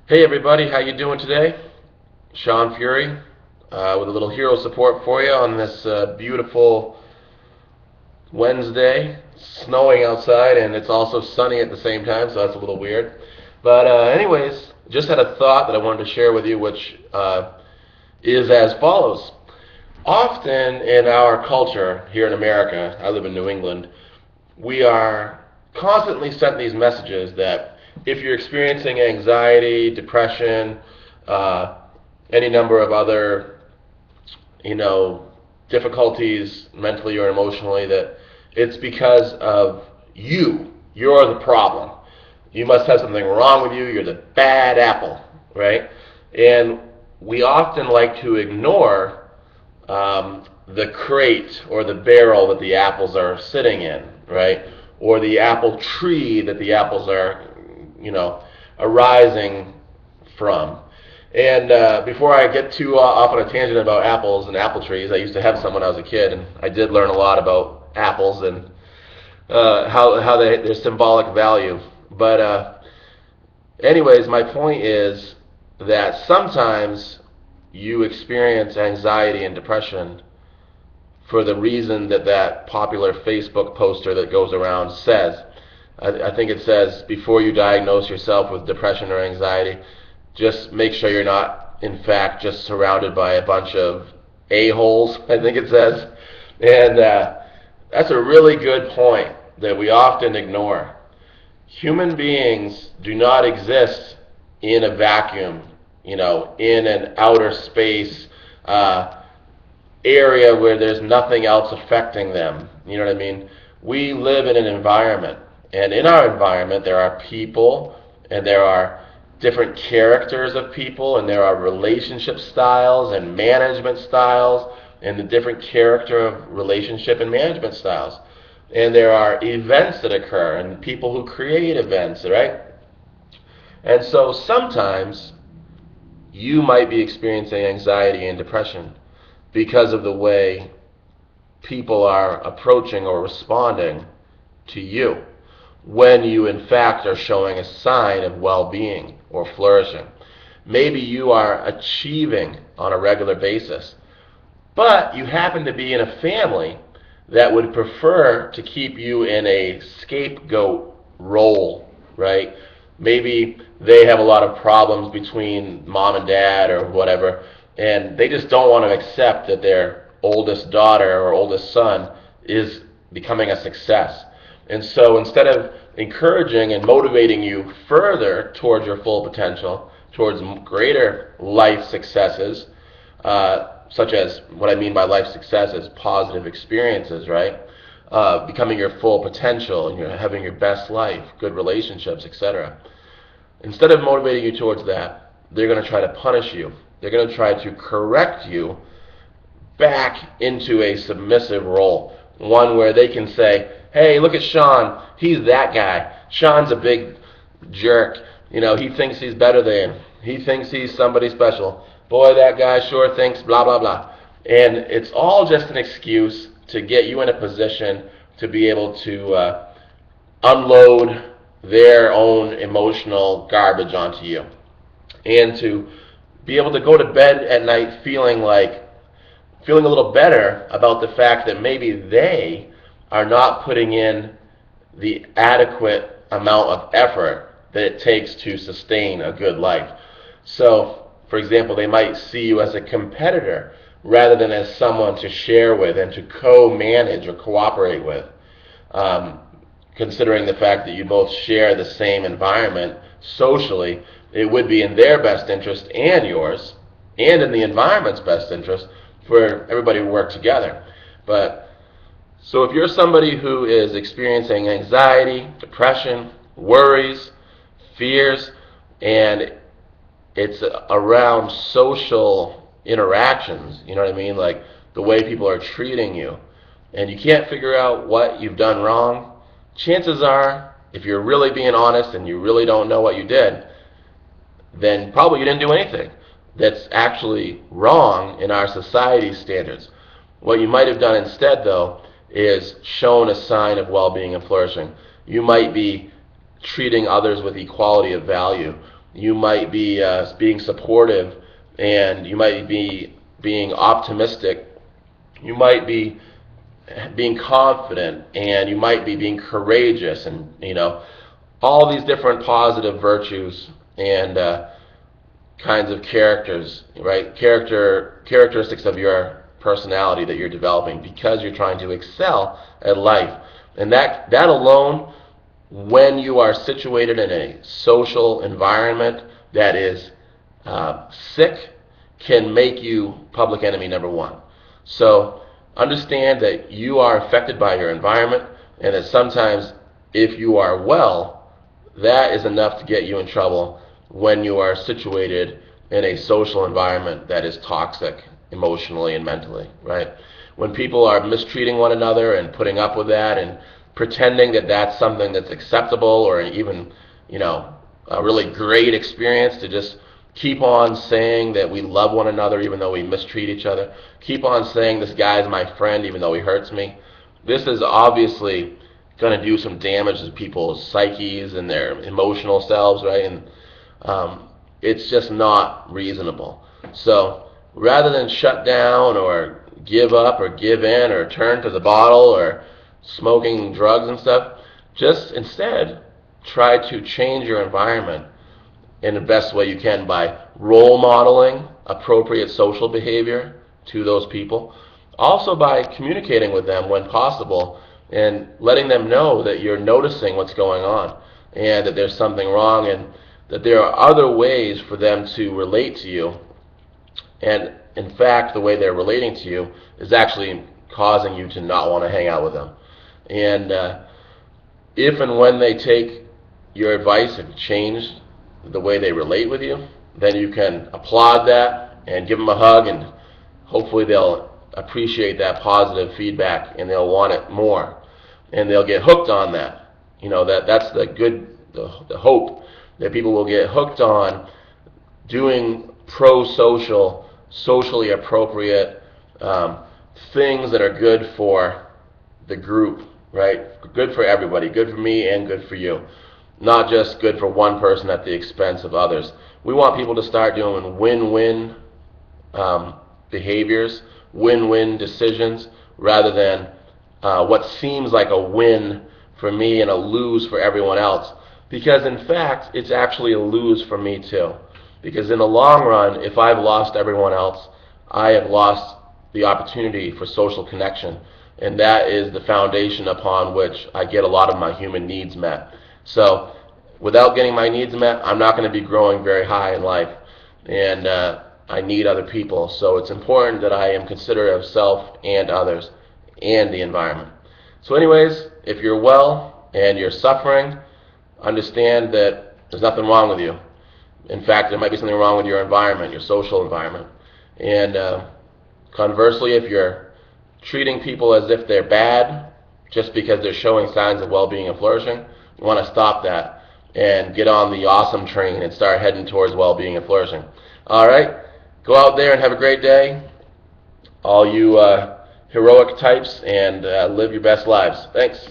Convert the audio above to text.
Hey everybody, how you doing today? Sean Fury with a little hero support for you on this beautiful Wednesday. It's snowing outside and it's also sunny at the same time, so that's a little weird. But anyways, just had a thought that I wanted to share with you, which is as follows. Often in our culture here in America, I live in New England, we are constantly sent these messages that if you're experiencing anxiety, depression, uh, any number of other, you know, difficulties mentally or emotionally, that it's because of you. You're the problem. You must have something wrong with you. You're the bad apple, right? And we often like to ignore the crate or the barrel that the apples are sitting in, right? Or the apple tree that the apples are, arising from. And before I get too off on a tangent about apples and apple trees, I used to have some when I was a kid, and I did learn a lot about apples and how their symbolic value. But anyways, my point is that sometimes you experience anxiety and depression for the reason that that popular Facebook poster that goes around says. I think it says, before you diagnose yourself with depression or anxiety, just make sure you're not, in fact, just surrounded by a bunch of a-holes, I think it says. And that's a really good point that we often ignore. Human beings do not exist in a vacuum, in an outer space area where there's nothing else affecting them. You know what I mean? We live in an environment, and in our environment there are people, and there are different characters of people, and there are relationship styles and management styles, and the different character of relationship and management styles. And there are events that occur, and people who create events, right? And so sometimes you might be experiencing anxiety and depression because of the way people are approaching or responding to you, when you in fact are showing a sign of well-being or flourishing. Maybe you are achieving on a regular basis, but you happen to be in a family that would prefer to keep you in a scapegoat role, right? Maybe they have a lot of problems between mom and dad or whatever, and they just don't want to accept that their oldest daughter or oldest son is becoming a success. And so instead of encouraging and motivating you further towards your full potential, towards greater life successes, such as, what I mean by life success is positive experiences, right? Becoming your full potential, and you're having your best life, good relationships, etc. Instead of motivating you towards that, they're going to try to punish you. They're going to try to correct you back into a submissive role, one where they can say, hey, look at Sean, he's that guy. Sean's a big jerk. He thinks he's better than. He thinks he's somebody special. Boy, that guy sure thinks blah, blah, blah. And it's all just an excuse to get you in a position to be able to unload their own emotional garbage onto you, and to be able to go to bed at night feeling a little better about the fact that maybe they are not putting in the adequate amount of effort that it takes to sustain a good life. So, for example, they might see you as a competitor rather than as someone to share with and to co-manage or cooperate with. Considering the fact that you both share the same environment socially, it would be in their best interest and yours, and in the environment's best interest, for everybody to work together. But so if you're somebody who is experiencing anxiety, depression, worries, fears, and it's around social interactions, you know what I mean, like the way people are treating you, and you can't figure out what you've done wrong, chances are, if you're really being honest and you really don't know what you did, then probably you didn't do anything that's actually wrong in our society's standards. What you might have done instead, though, is shown a sign of well-being and flourishing. You might be treating others with equality of value. you might be being supportive, and you might be being optimistic, you might be being confident, and you might be being courageous, and all these different positive virtues and kinds of characters, right? Characteristics of your personality that you're developing because you're trying to excel at life. And that alone, when you are situated in a social environment that is sick, can make you public enemy number one. So understand that you are affected by your environment, and that sometimes if you are well, that is enough to get you in trouble when you are situated in a social environment that is toxic emotionally and mentally, right? When people are mistreating one another and putting up with that and pretending that that's something that's acceptable, or even, a really great experience to just keep on saying that we love one another even though we mistreat each other, keep on saying this guy's my friend even though he hurts me, this is obviously going to do some damage to people's psyches and their emotional selves, right? And it's just not reasonable. So rather than shut down or give up or give in or turn to the bottle or smoking drugs and stuff, just instead try to change your environment in the best way you can by role modeling appropriate social behavior to those people. Also by communicating with them when possible and letting them know that you're noticing what's going on and that there's something wrong and that there are other ways for them to relate to you. And in fact, the way they're relating to you is actually causing you to not want to hang out with them. And if and when they take your advice and change the way they relate with you, then you can applaud that and give them a hug, and hopefully they'll appreciate that positive feedback and they'll want it more, and they'll get hooked on that. That's the hope, that people will get hooked on doing pro-social, socially appropriate things that are good for the group, right? Good for everybody, good for me and good for you. Not just good for one person at the expense of others. We want people to start doing win-win behaviors, win-win decisions, rather than what seems like a win for me and a lose for everyone else. Because in fact, it's actually a lose for me too. Because in the long run, if I've lost everyone else, I have lost the opportunity for social connection. And that is the foundation upon which I get a lot of my human needs met. So without getting my needs met, I'm not going to be growing very high in life. And I need other people. So it's important that I am considerate of self and others and the environment. So anyways, if you're well and you're suffering, understand that there's nothing wrong with you. In fact, there might be something wrong with your environment, your social environment. And conversely, if you're treating people as if they're bad just because they're showing signs of well-being and flourishing, you want to stop that and get on the awesome train and start heading towards well-being and flourishing. All right, go out there and have a great day, all you heroic types, and live your best lives. Thanks.